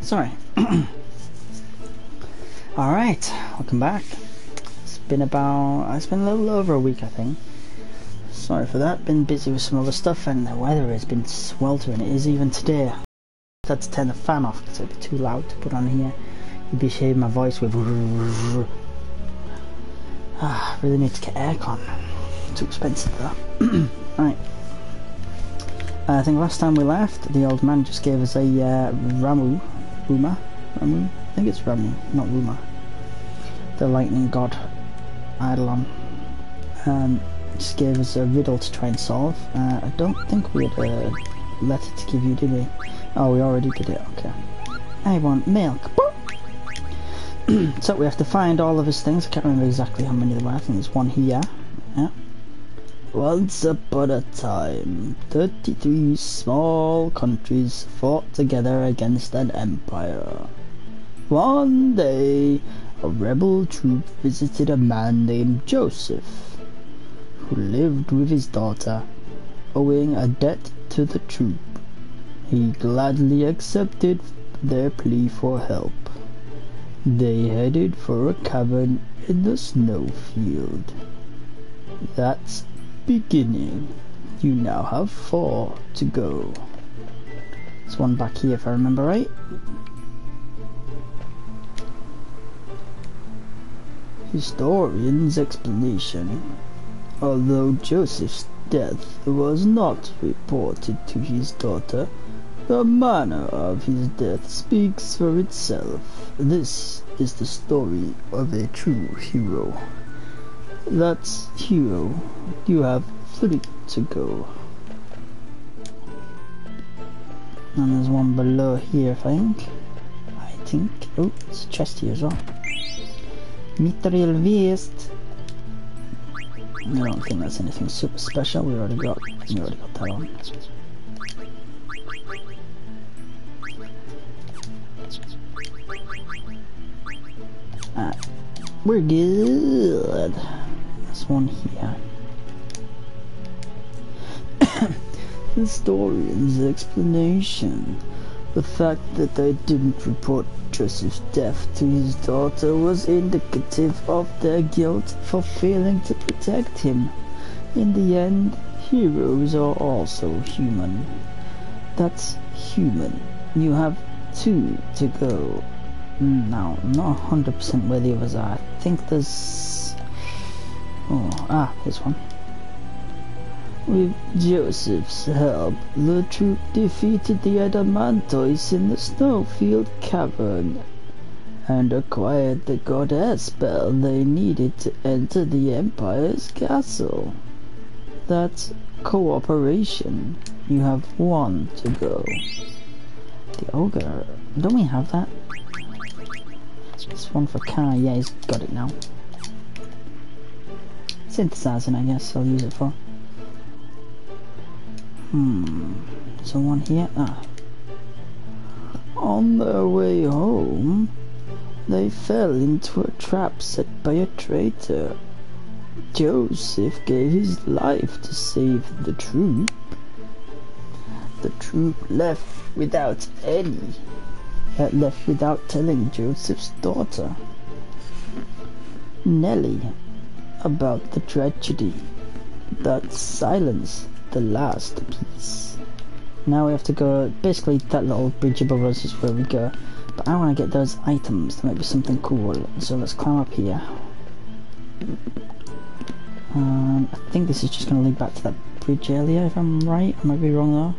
Sorry. Alright, welcome back. It's been a little over a week, I think. Sorry for that, been busy with some other stuff, and the weather has been sweltering. It is even today. I had to turn the fan off because it'd be too loud to put on here. You'd be hearing my voice with really need to get aircon. Too expensive though. Right. I think last time we left, the old man just gave us a Ramu. I think it's Ramu, not Ruma. The lightning god Eidolon. Just gave us a riddle to try and solve. I don't think we had a letter to give you, did we? Oh, we already did it, okay. I want milk. So we have to find all of his things. I can't remember exactly how many there were. I think there's one here. Yeah. Once upon a time, 33 small countries fought together against an empire. One day, a rebel troop visited a man named Joseph, who lived with his daughter, owing a debt to the troop. He gladly accepted their plea for help. They headed for a cavern in the snowfield. That's beginning. You now have 4 to go. There's one back here if I remember right. Historian's explanation. Although Joseph's death was not reported to his daughter, the manner of his death speaks for itself. This is the story of a true hero. That's hero. You have 3 to go. And there's one below here, I think. Oh, it's a chest here as well. Mithril Vest. I don't think that's anything super special. We already got that one. We're good. There's one here. The historian's explanation. The fact that they didn't report Joseph's death to his daughter was indicative of their guilt for failing to protect him. In the end, heroes are also human. That's human. You have 2 to go. Now, I'm not 100% where the others are. I think there's... here's one. With Joseph's help, the troop defeated the Adamantois in the Snowfield Cavern and acquired the goddess spell they needed to enter the Empire's castle. That's cooperation. You have 1 to go. The ogre. Don't we have that? This one for Kai. Yeah, he's got it now. Synthesizing, I guess I'll use it for. So one here. On their way home, they fell into a trap set by a traitor. Joseph gave his life to save the troop. The troop left without telling Joseph's daughter, Nellie, about the tragedy. That silence. The last piece. Now we have to go, basically that little bridge above us is where we go, but I want to get those items. There might be something cool, so let's climb up here. I think this is just going to lead back to that bridge earlier, if I'm right. I might be wrong though.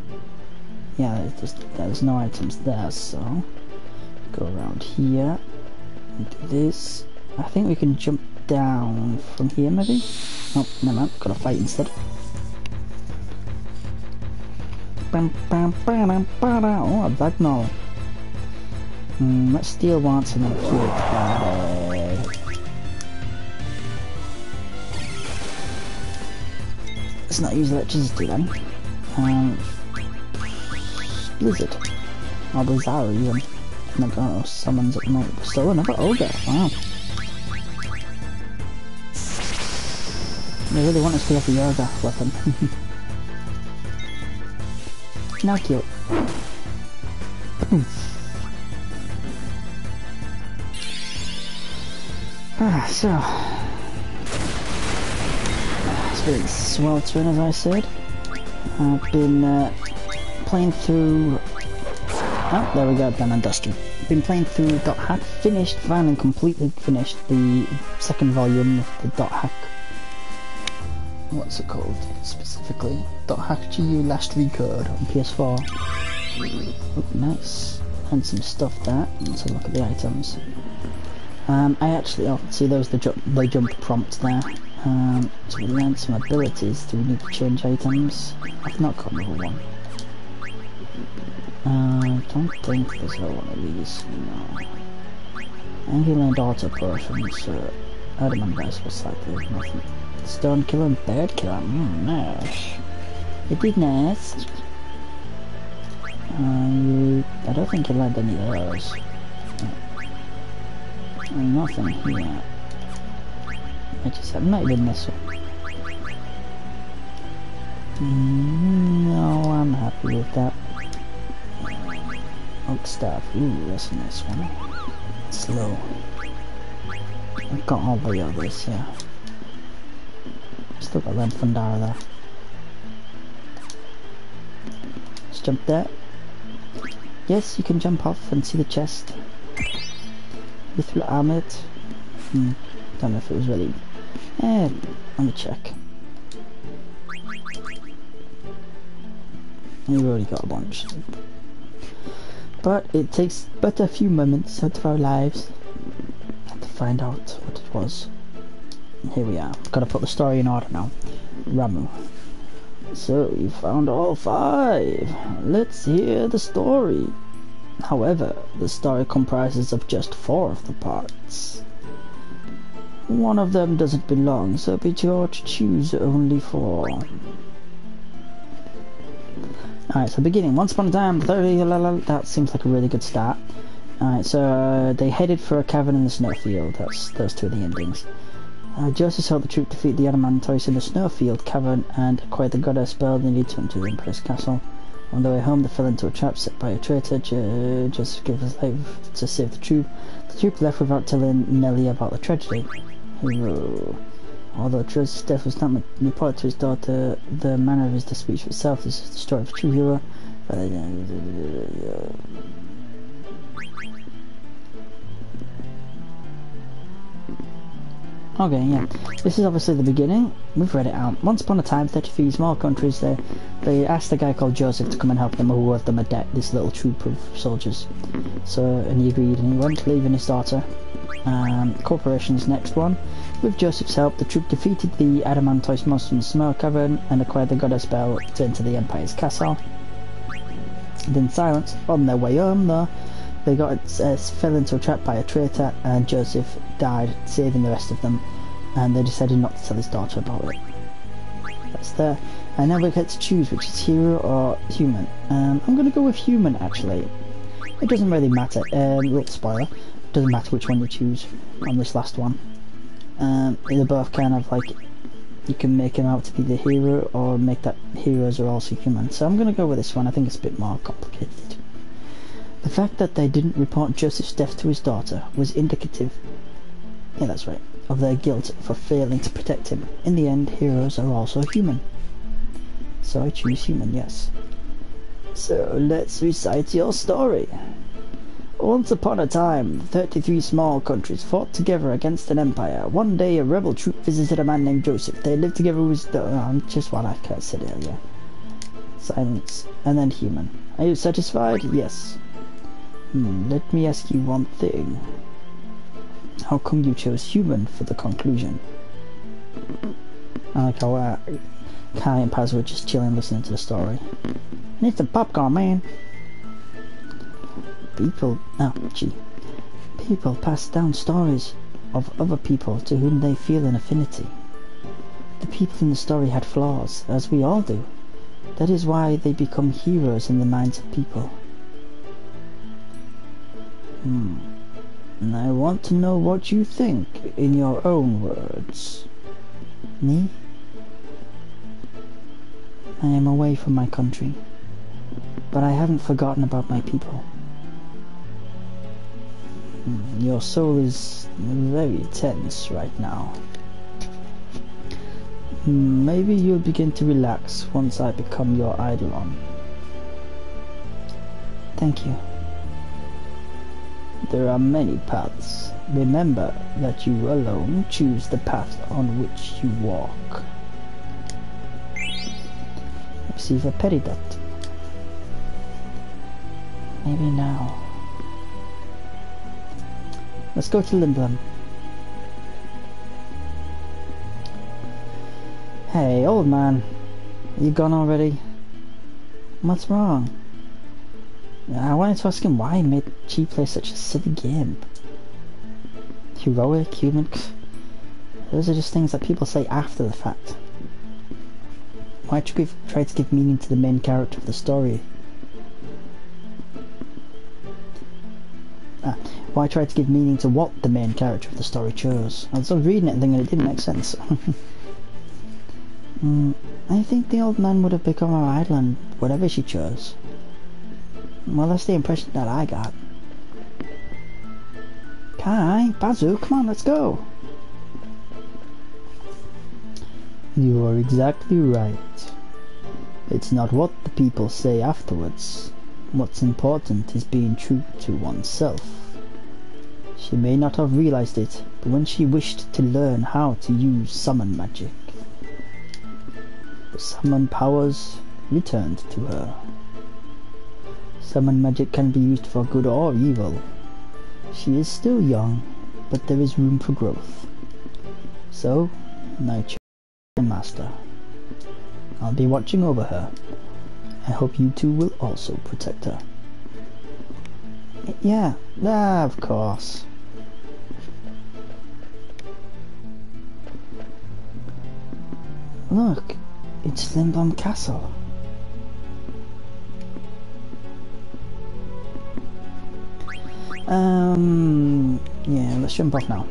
Yeah, there's no items there, so go around here and do this. I think we can jump down from here maybe? Oh, never mind, gotta fight instead. Oh, a Bagnol. Let's steal once and then kill it. Let's not use electricity then. Blizzard. Or Blizzard even. No, summons at the moment. Still another ogre. Wow. They really want us to get the ogre weapon. Now cute. So it's been sweltering, as I said. I've been playing through. Oh, there we go, done and dusted. Been playing through Dot Hack. Finally completely finished the second volume of the Dot Hack. What's it called specifically? Dot Hack GU Last Record on PS4. Oh, nice. And some stuff there. Let's have a look at the items. I actually, see those the jump prompt there. So we learned some abilities. Do we need to change items? I've not got another one. I don't think there's no one of these. No. And he learned auto potions. Adamant Dice was slightly nothing. Stone killer and bird killer. Nice. It did nice. I don't think you learned any of those. Nothing here. I just have not even this one. No, I'm happy with that. Oak staff. Ooh, that's a nice one. Slow. I've got all the others, yeah. Still got them Fundara there. Let's jump there. Yes, you can jump off and see the chest. Mithril armored. Don't know if it was really. Let me check. You've already got a bunch. But it takes but a few moments out of our lives to find out what it was. Here we are. Gotta put the story in order now. Ramuh. So, you found all 5. Let's hear the story. However, the story comprises of just 4 of the parts. One of them doesn't belong, so be sure to choose only 4. Alright, so beginning. Once upon a time, that seems like a really good start. Alright, so they headed for a cavern in the snowfield. That's those 2 of the endings. Joseph helped the troop defeat the Adamantoise in the snowfield cavern and acquired the goddess spell needed to enter the Emperor's castle. On their way home, they fell into a trap set by a traitor. Joseph gave his life to save the troop. The troop left without telling Nelly about the tragedy. Hero. Although Joseph's death was not reported to his daughter, the manner of his death speaks for itself. This is the story of a true hero. Okay, yeah. This is obviously the beginning. We've read it out. Once upon a time, 33 small countries, they asked a guy called Joseph to come and help them, who owed them a debt, this little troop of soldiers. So, and he agreed, and he went, leaving his daughter. Corporation's next one. With Joseph's help, the troop defeated the Adamantoise monster in the snow cavern and acquired the goddess spell to enter the Empire's castle. Then silence. On their way home, though, they fell into a trap by a traitor, and Joseph died, saving the rest of them, and they decided not to tell his daughter about it. That's there. And now we get to choose which is hero or human. I'm going to go with human, actually. It doesn't really matter. Little spoiler. It doesn't matter which one you choose on this last one. They're both kind of like, you can make him out to be the hero, or make that heroes are also human. So I'm going to go with this one. I think it's a bit more complicated. The fact that they didn't report Joseph's death to his daughter was indicative, yeah that's right, of their guilt for failing to protect him. In the end, heroes are also human. So I choose human, yes. So let's recite your story. Once upon a time, 33 small countries fought together against an empire. One day, a rebel troop visited a man named Joseph. They lived together with just what I said earlier. Silence. And then human. Are you satisfied? Yes. Let me ask you one thing. How come you chose human for the conclusion? I like how Kai and Paz were just chilling listening to the story. Need some popcorn, man. People pass down stories of other people to whom they feel an affinity. The people in the story had flaws, as we all do. That is why they become heroes in the minds of people. And I want to know what you think, in your own words. Me? I am away from my country, but I haven't forgotten about my people. Your soul is very tense right now. Maybe you'll begin to relax once I become your Eidolon. Thank you. There are many paths. Remember that you alone choose the path on which you walk. Receive a peridot. Maybe now. Let's go to Lindblum. Hey, old man. Are you gone already? What's wrong? I wanted to ask him why he made Chi play such a silly game. Heroic, human... Those are just things that people say after the fact. Why try to give meaning to the main character of the story? Why try to give meaning to what the main character of the story chose? I was reading it and thinking it didn't make sense. I think the old man would have become our Eidolon, whatever she chose. Well, that's the impression that I got. Kai, Bazu, come on, let's go. You are exactly right. It's not what the people say afterwards. What's important is being true to oneself. She may not have realized it, but when she wished to learn how to use summon magic, the summon powers returned to her. Summon magic can be used for good or evil. She is still young, but there is room for growth. So, now choose your master. I'll be watching over her. I hope you two will also protect her. Yeah, of course. Look, it's Lindblum Castle. Yeah, let's jump off now.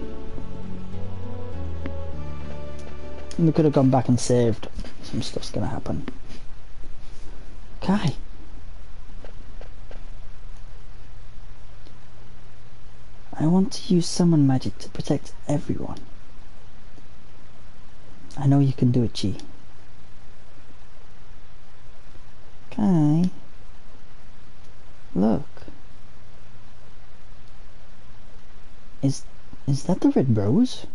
We could have gone back and saved. Some stuff's gonna happen. Kai. I want to use summon magic to protect everyone. I know you can do it, Chi. Kai. Look. Is that the red rose?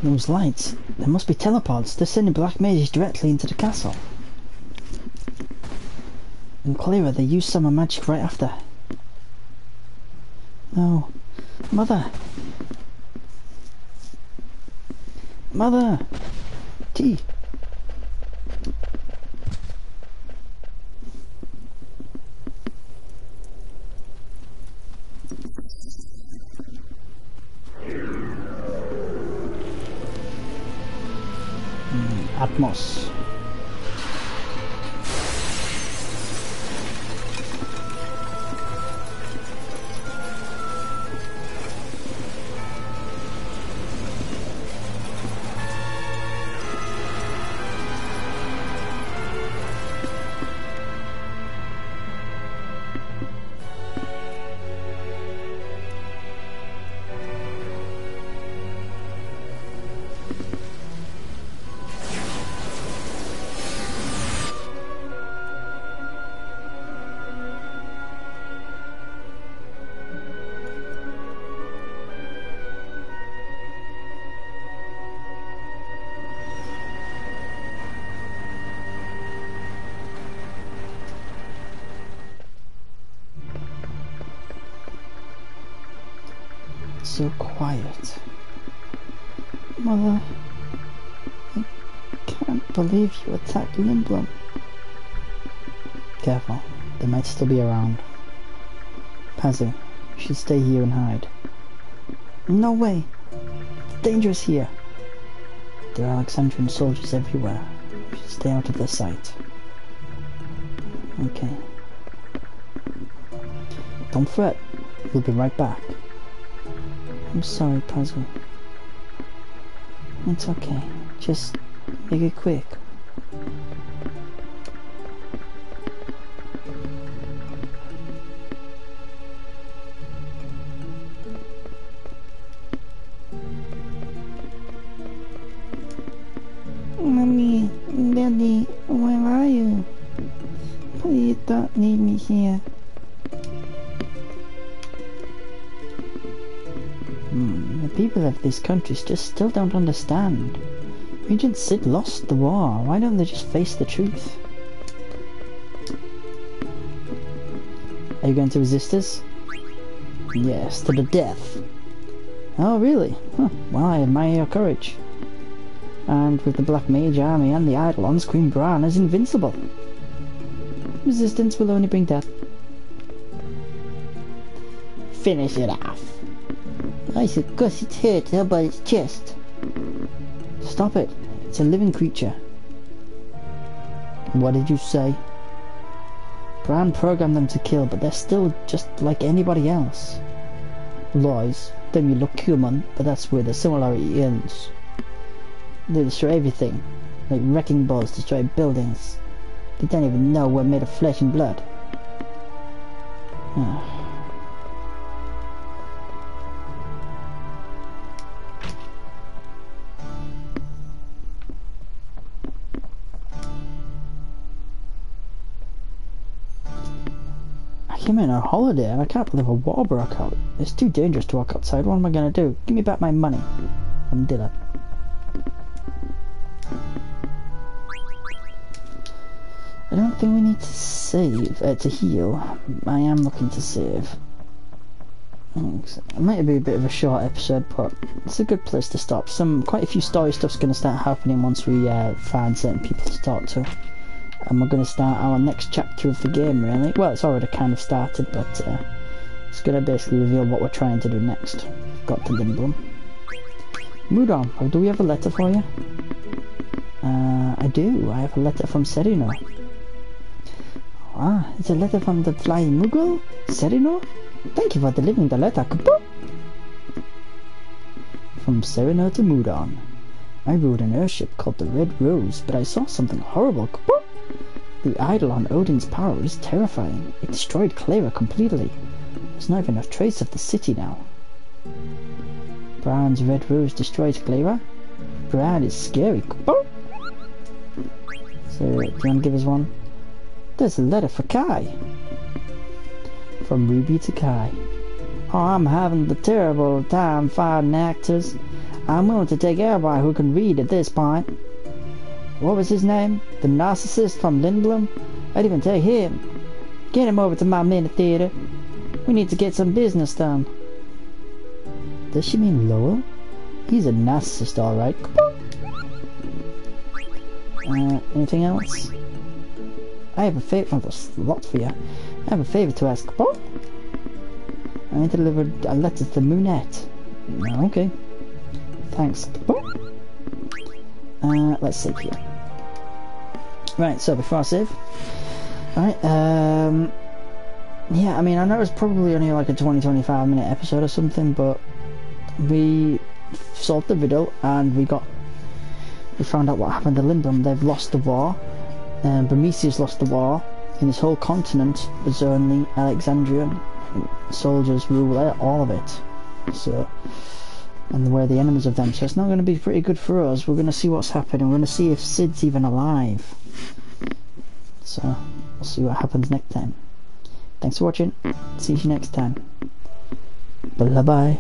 Those lights, they must be teleports. They're sending black mages directly into the castle. And Clara, they use summer magic right after. No. Mother! Mother! Tea! Atmos. so quiet. Mother, I can't believe you attacked Lindblum. Careful, they might still be around. Pazu, you should stay here and hide. No way! It's dangerous here. There are Alexandrian soldiers everywhere. You should stay out of their sight. Okay. Don't fret. We'll be right back. I'm sorry, Pazu. It's okay. Just make it quick. Mommy, Daddy, where are you? Please don't leave me here. The people of these countries just still don't understand. Regent Sid lost the war. Why don't they just face the truth? Are you going to resist us? Yes, to the death. Oh, really? Huh. Well, I admire your courage. And with the Black Mage Army and the Eidolons, Queen Brahne is invincible. Resistance will only bring death. Finish it off. I should guess it's hurt there by its chest. Stop it. It's a living creature. What did you say? Brahne programmed them to kill, but they're still just like anybody else. Lies. Then you look human, but that's where the similarity ends. They destroy everything, like wrecking balls destroy buildings. They don't even know we're made of flesh and blood. I came in on holiday and I can't believe a war broke out. It's too dangerous to walk outside. What am I gonna do? Give me back my money. From Dilla. I don't think we need to save, to heal. I am looking to save. It might be a bit of a short episode, but it's a good place to stop. Quite a few story stuff's going to start happening once we find certain people to talk to. And we're going to start our next chapter of the game, really. Well, it's already kind of started, but it's going to basically reveal what we're trying to do next. Got to Lindblum. Mudon, do we have a letter for you? I do. I have a letter from Serino. Ah, it's a letter from the Flying Moogle? Serino? Thank you for delivering the letter. Kaboom! From Serino to Mudon. I rode an airship called the Red Rose, but I saw something horrible. Kaboom! The Eidolon Odin's power is terrifying. It destroyed Clara completely. There's not even a trace of the city now. Brahne's Red Rose destroys Clara? Brahne is scary. Kaboom! So, do you want to give us one? There's a letter for Kai. From Ruby to Kai. Oh, I'm having the terrible time finding actors. I'm willing to take everybody who can read at this point. What was his name? The narcissist from Lindblum? I'd even take him. Get him over to my mini theater. We need to get some business done. Does she mean Lowell? He's a narcissist, alright. Anything else? I have a favor. There's a lot for you. I have a favor to ask. I delivered a letter to Moonette. Okay. Thanks. Let's save here. Right, so before I save. Alright, yeah, I mean, I know it's probably only like a 20-25 minute episode or something, but we solved the riddle and we found out what happened to Lindblum. They've lost the war. Burmesia's lost the war. In this whole continent, there's only Alexandrian soldiers rule all of it. So, and we're the enemies of them. So it's not going to be pretty good for us. We're going to see what's happening. We're going to see if Sid's even alive. So we'll see what happens next time. Thanks for watching. See you next time. Bye bye.